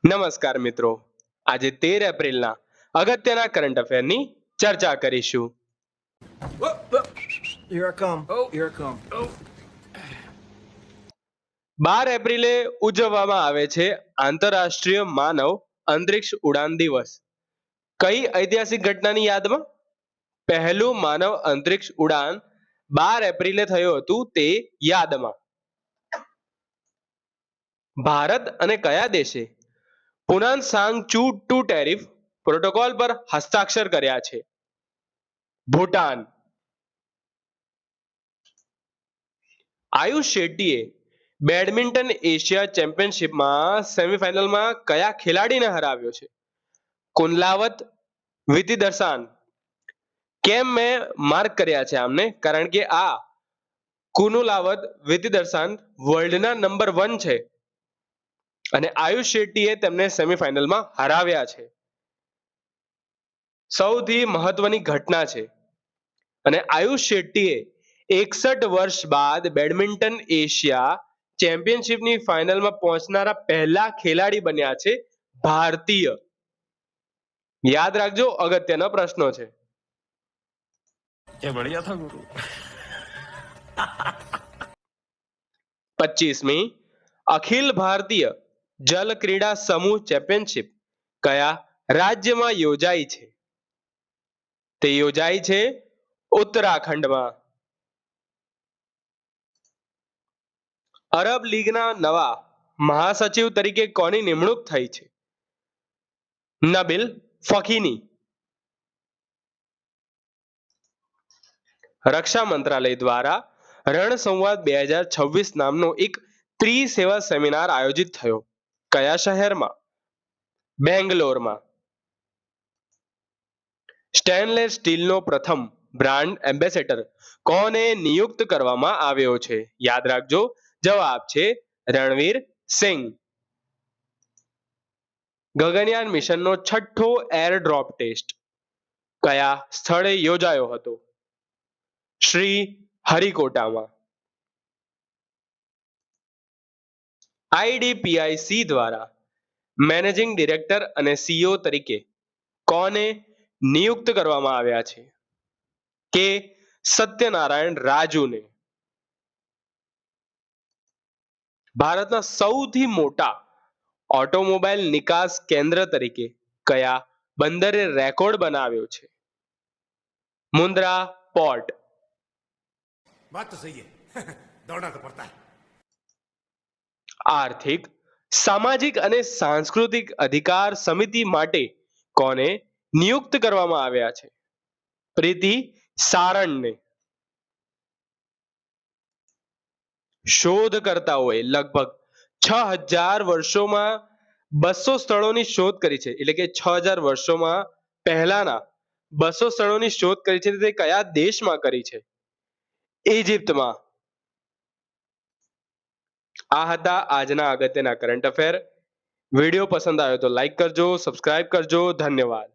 નમસ્કાર મિત્રો, આજે 13 એપ્રિલના અગત્યના કરંટ અફેરની ચર્ચા કરીશું. Here I come. Oh, here I come. Oh. 12 એપ્રિલે ઉજવવામાં આવે છે આંતરરાષ્ટ્રીય માનવ અંતરિક્ષ ઉડાન દિવસ. કઈ ઐતિહાસિક ઘટનાની યાદમાં? પહેલું માનવ અંતરિક્ષ ઉડાન 12 એપ્રિલે થયું હતું તે યાદમાં. ભારત અને કયા દેશે પુનાન સાંગ ચુ ટુ ટેરિફ પ્રોટોકોલ પર હસ્તાક્ષર કર્યા છે? ભૂટાન. આયુષ શેટ્ટીએ બેડમિન્ટન એશિયા ચેમ્પિયનશિપમાં સેમીફાઇનલમાં કયા ખેલાડીને હરાવ્યો છે? કુનલાવત વિધિદર્શાન. કેમ મેં માર્ક કર્યા છે આમને? કારણ કે આ કુનુલાવત વિધિદર્શાન વર્લ્ડના નંબર 1 છે અને આયુષ શેટ્ટીએ તેમને સેમીફાઇનલમાં હરાવ્યા છે. સૌથી મહત્વની ઘટના છે અને આયુષ શેટ્ટીએ 61 વર્ષ બાદ બેડમિન્ટન એશિયા ચેમ્પિયનશિપની ફાઇનલમાં પહોંચનારા પહેલા ખેલાડી બન્યા છે ભારતીય. યાદ રાખજો, અગત્યના પ્રશ્નો છે. क्या बढ़िया था गुरु. 25મી અખિલ ભારતીય જલ ક્રીડા સમૂહ ચેમ્પિયનશિપ કયા રાજ્યમાં યોજાઈ છે? તે યોજાઈ છે ઉત્તરાખંડમાં. અરબ લીગના નવા મહાસચિવ તરીકે કોની નિમણૂક થઈ છે? નબિલ ફકીની. રક્ષા મંત્રાલય દ્વારા રણસંવાદ 2026 નામનો એક ત્રિસેવા સેમિનાર આયોજિત થયો. કયા શહેરમાં? બેંગ્લોરમાં. સ્ટેનલેસ સ્ટીલનો પ્રથમ બ્રાન્ડ એમ્બેસેડર કોને નિયુક્ત કરવામાં આવ્યો છે? યાદ રાખજો, જવાબ છે રણવીર સિંહ. ગગનયાન મિશનનો છઠ્ઠો એરડ્રોપ ટેસ્ટ કયા સ્થળે યોજાયો હતો? શ્રી હરિકોટામાં. આઈડીપીઆઈસી દ્વારા મેનેજિંગ ડિરેક્ટર અને સીઈઓ તરીકે કોને નિયુક્ત કરવામાં આવ્યા છે? કે સત્યનારાયણ રાજુને. ભારતના સૌથી મોટા ઓટોમોબાઈલ નિકાસ કેન્દ્ર તરીકે કયા બંદરે રેકોર્ડ બનાવ્યો છે? મુન્દ્રા પોર્ટ. बात तो सही है. दौड़ना तो पड़ता है. આર્થિક, સામાજિક અને સાંસ્કૃતિક અધિકાર સમિતિ માટે કોને નિયુક્ત કરવામાં આવ્યા છે? પ્રીતિ સારણને. શોધકર્તાઓએ લગભગ 6000 વર્ષોમાં 200 સ્થળોની શોધ કરી છે. એટલે કે 6000 વર્ષોમાં પહેલાના 200 સ્થળોની શોધ કરી છે. તે કયા દેશમાં કરી છે? ઇજિપ્તમાં. આ હતા આજના અગત્યના કરંટ અફેર. વિડીયો પસંદ આવ્યો તો લાઈક કરજો, સબસ્ક્રાઇબ કરજો. ધન્યવાદ.